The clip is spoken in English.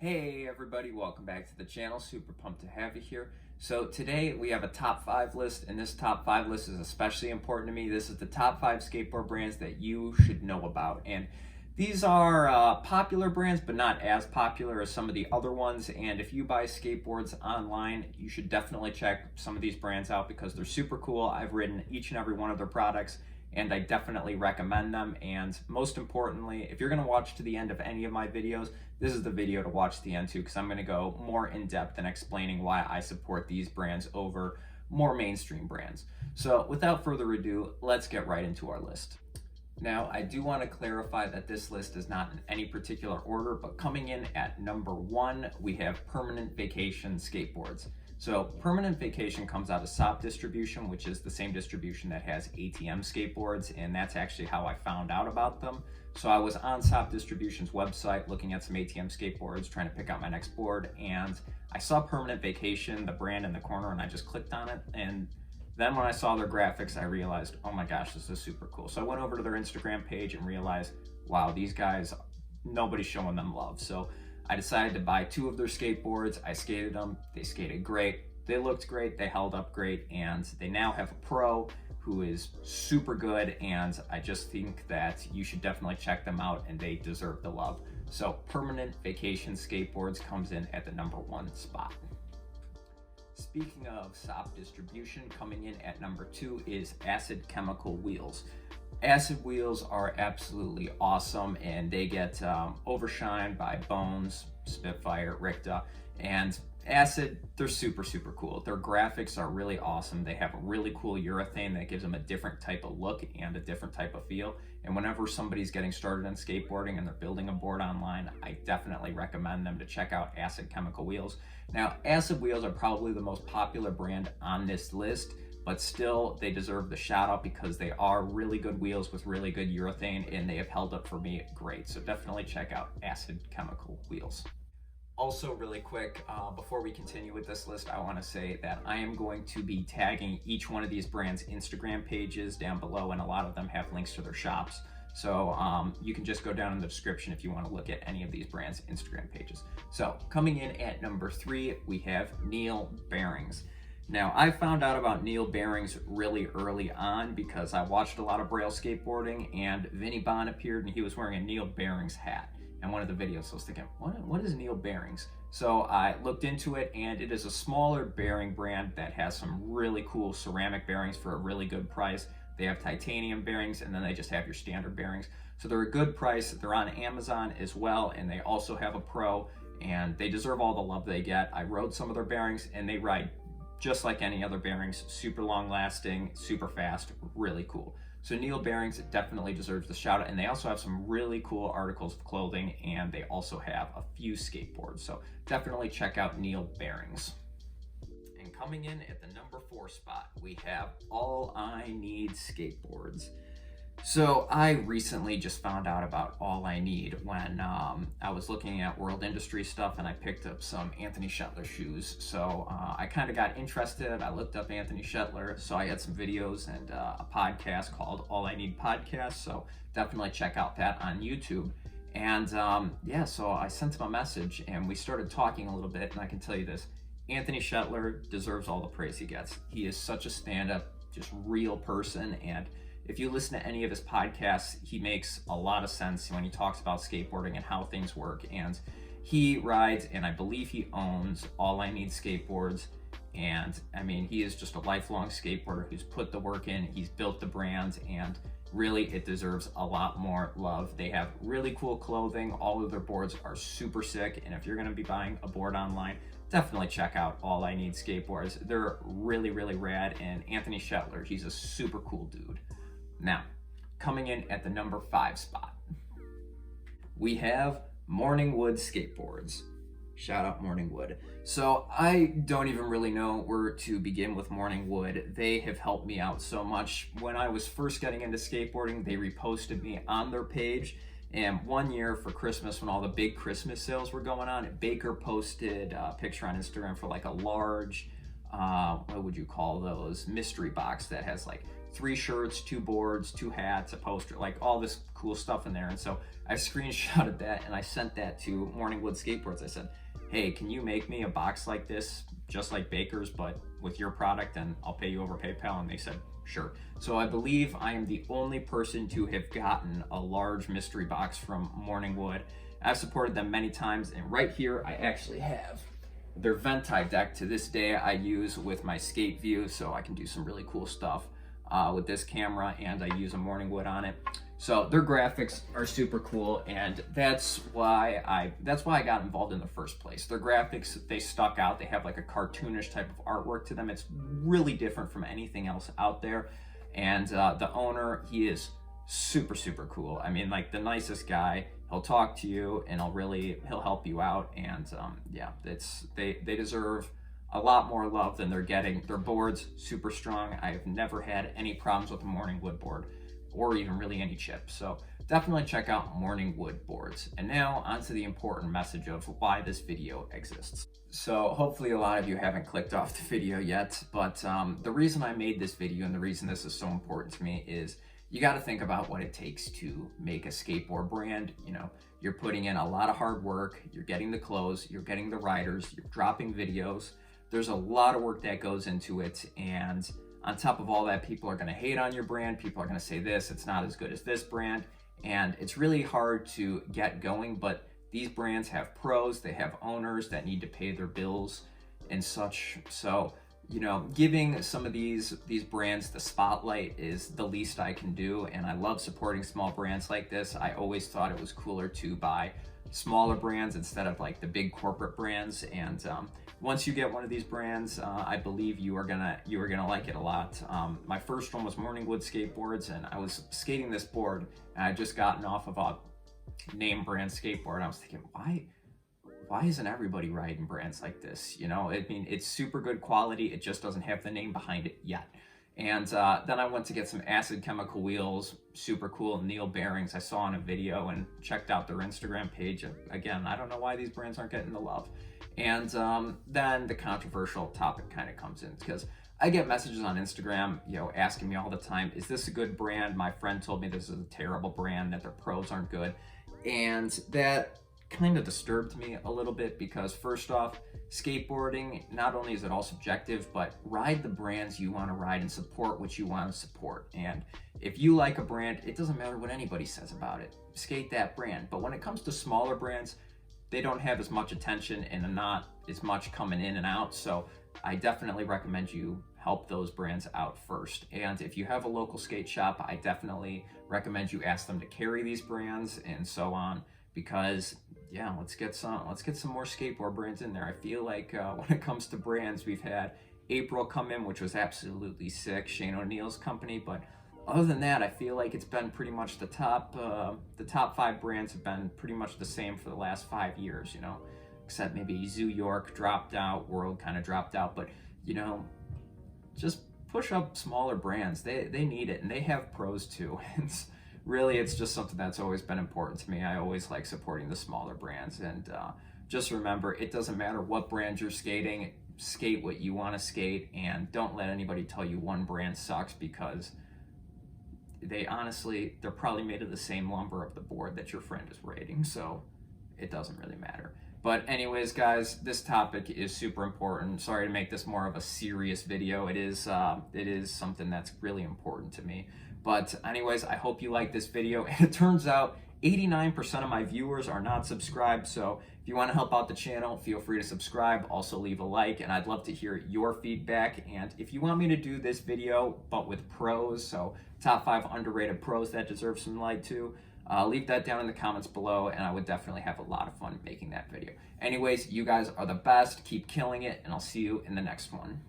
Hey everybody, welcome back to the channel. Super pumped to have you here. So today we have a top 5 list, and this top 5 list is especially important to me. This is the top 5 skateboard brands that you should know about. And these are popular brands, but not as popular as some of the other ones. And if you buy skateboards online, you should definitely check some of these brands out because they're super cool. I've ridden each and every one of their products, and I definitely recommend them. And most importantly, if you're gonna watch to the end of any of my videos, this is the video to watch to the end too, because I'm gonna go more in depth in explaining why I support these brands over more mainstream brands. So without further ado, let's get right into our list. Now, I do want to clarify that this list is not in any particular order, but coming in at number 1, we have Permanent Vacation Skateboards. So Permanent Vacation comes out of SOP Distribution, which is the same distribution that has ATM skateboards, and that's actually how I found out about them. So I was on SOP Distribution's website looking at some ATM skateboards, trying to pick out my next board, and I saw Permanent Vacation, the brand in the corner, and I just clicked on it. And then when I saw their graphics, I realized, oh my gosh, this is super cool. So I went over to their Instagram page and realized, wow, these guys, nobody's showing them love. So I decided to buy 2 of their skateboards. I skated them, they skated great, they looked great, they held up great, and they now have a pro who is super good, and I just think that you should definitely check them out, and they deserve the love. So Permanent Vacation Skateboards comes in at the number 1 spot. Speaking of SOP Distribution, coming in at number 2 is Acid Chemical Wheels. Acid wheels are absolutely awesome, and they get overshined by Bones, Spitfire, Ricta, and Acid, they're super cool. Their graphics are really awesome. They have a really cool urethane that gives them a different type of look and a different type of feel. And whenever somebody's getting started in skateboarding and they're building a board online, I definitely recommend them to check out Acid Chemical Wheels. Now, Acid wheels are probably the most popular brand on this list, but still they deserve the shout out because they are really good wheels with really good urethane, and they have held up for me great. So definitely check out Acid Chemical Wheels. Also, really quick, before we continue with this list, I want to say that I am going to be tagging each one of these brands' Instagram pages down below, and a lot of them have links to their shops. So you can just go down in the description if you want to look at any of these brands' Instagram pages. So coming in at number 3, we have Neil Bearings. Now, I found out about Neil Bearings really early on because I watched a lot of Braille skateboarding, and Vinny Bond appeared and he was wearing a Neil Bearings hat in one of the videos. So I was thinking, what is Neil Bearings? So I looked into it, and it is a smaller bearing brand that has some really cool ceramic bearings for a really good price. They have titanium bearings, and then they just have your standard bearings. So they're a good price. They're on Amazon as well, and they also have a pro, and they deserve all the love they get. I rode some of their bearings, and they ride just like any other bearings, super long lasting, super fast, really cool. So Neil Bearings definitely deserves the shout out, and they also have some really cool articles of clothing, and they also have a few skateboards. So definitely check out Neil Bearings. And coming in at the number 4 spot, we have All I Need Skateboards. So I recently just found out about All I Need when I was looking at World Industry stuff, and I picked up some Anthony Shetler shoes. So I kind of got interested. I looked up Anthony Shetler, so I had some videos and a podcast called All I Need Podcast. So definitely check out that on YouTube. And yeah, so I sent him a message and we started talking a little bit, and I can tell you this, Anthony Shetler deserves all the praise he gets. He is such a stand-up, just real person, and if you listen to any of his podcasts, he makes a lot of sense when he talks about skateboarding and how things work. And he rides, and I believe he owns, All I Need Skateboards. And I mean, he is just a lifelong skateboarder who's put the work in, he's built the brand, and really it deserves a lot more love. They have really cool clothing. All of their boards are super sick. And if you're gonna be buying a board online, definitely check out All I Need Skateboards. They're really rad. And Anthony Shetler, he's a super cool dude. Now, coming in at the number 5 spot, we have Morningwood Skateboards. Shout out Morningwood. So I don't even really know where to begin with Morningwood. They have helped me out so much. When I was first getting into skateboarding, they reposted me on their page. And one year for Christmas, when all the big Christmas sales were going on, Baker posted a picture on Instagram for like a large, what would you call those, mystery box that has like 3 shirts, 2 boards, 2 hats, a poster, like all this cool stuff in there. And so I screenshotted that and I sent that to Morningwood Skateboards. I said, hey, can you make me a box like this, just like Baker's, but with your product, and I'll pay you over PayPal? And they said, sure. So I believe I am the only person to have gotten a large mystery box from Morningwood. I've supported them many times, and right here I actually have their Venti deck. To this day I use with my skate view, so I can do some really cool stuff with this camera, and I use a Morningwood on it. So their graphics are super cool, and that's why I got involved in the first place. Their graphics, they stuck out. They have like a cartoonish type of artwork to them. It's really different from anything else out there. And the owner, he is super, super cool. I mean, like the nicest guy. He'll talk to you and he'll help you out. And yeah, they deserve a lot more love than they're getting. Their board's super strong. I've never had any problems with the Morningwood board, or even really any chip. So definitely check out Morningwood boards. And now onto the important message of why this video exists. So hopefully a lot of you haven't clicked off the video yet, but the reason I made this video and the reason this is so important to me is you got to think about what it takes to make a skateboard brand. You know, you're putting in a lot of hard work, you're getting the clothes, you're getting the riders, you're dropping videos. There's a lot of work that goes into it, and on top of all that, people are going to hate on your brand. People are going to say this, it's not as good as this brand, and it's really hard to get going. But these brands have pros, they have owners that need to pay their bills and such. So, you know, giving some of these brands the spotlight is the least I can do, and I love supporting small brands like this. I always thought it was cooler to buy smaller brands instead of like the big corporate brands. And once you get one of these brands, I believe you are gonna like it a lot. My first one was Morningwood Skateboards, and I was skating this board, and I just gotten off of a name brand skateboard. I was thinking, why isn't everybody riding brands like this? You know, I mean, it's super good quality. It just doesn't have the name behind it yet. And then I went to get some acid chemical wheels, super cool Neil bearings I saw on a video, and checked out their Instagram page. Again, I don't know why these brands aren't getting the love. And then the controversial topic kind of comes in, because I get messages on Instagram, you know, asking me all the time, is this a good brand? My friend told me this is a terrible brand, that their pros aren't good. And that kind of disturbed me a little bit, because first off, skateboarding, not only is it all subjective, but ride the brands you want to ride and support what you want to support. And if you like a brand, it doesn't matter what anybody says about it. Skate that brand. But when it comes to smaller brands, they don't have as much attention and not as much coming in and out. So I definitely recommend you help those brands out first. And if you have a local skate shop, I definitely recommend you ask them to carry these brands and so on, because yeah, let's get some more skateboard brands in there. I feel like when it comes to brands, we've had April come in, which was absolutely sick, Shane O'Neill's company, but other than that, I feel like it's been pretty much the top 5 brands have been pretty much the same for the last 5 years, you know, except maybe Zoo York dropped out, World kind of dropped out, but you know, just push up smaller brands. They need it, and they have pros too. Really, it's just something that's always been important to me. I always like supporting the smaller brands, and just remember, it doesn't matter what brand you're skating, skate what you want to skate, and don't let anybody tell you one brand sucks, because they're probably made of the same lumber of the board that your friend is rating, so it doesn't really matter. But anyways, guys, this topic is super important. Sorry to make this more of a serious video. It is something that's really important to me. But anyways, I hope you like this video. And it turns out 89% of my viewers are not subscribed. So if you want to help out the channel, feel free to subscribe. Also leave a like, and I'd love to hear your feedback. And if you want me to do this video, but with pros, so top 5 underrated pros that deserve some light too, leave that down in the comments below, and I would definitely have a lot of fun making that video. Anyways, you guys are the best. Keep killing it, and I'll see you in the next one.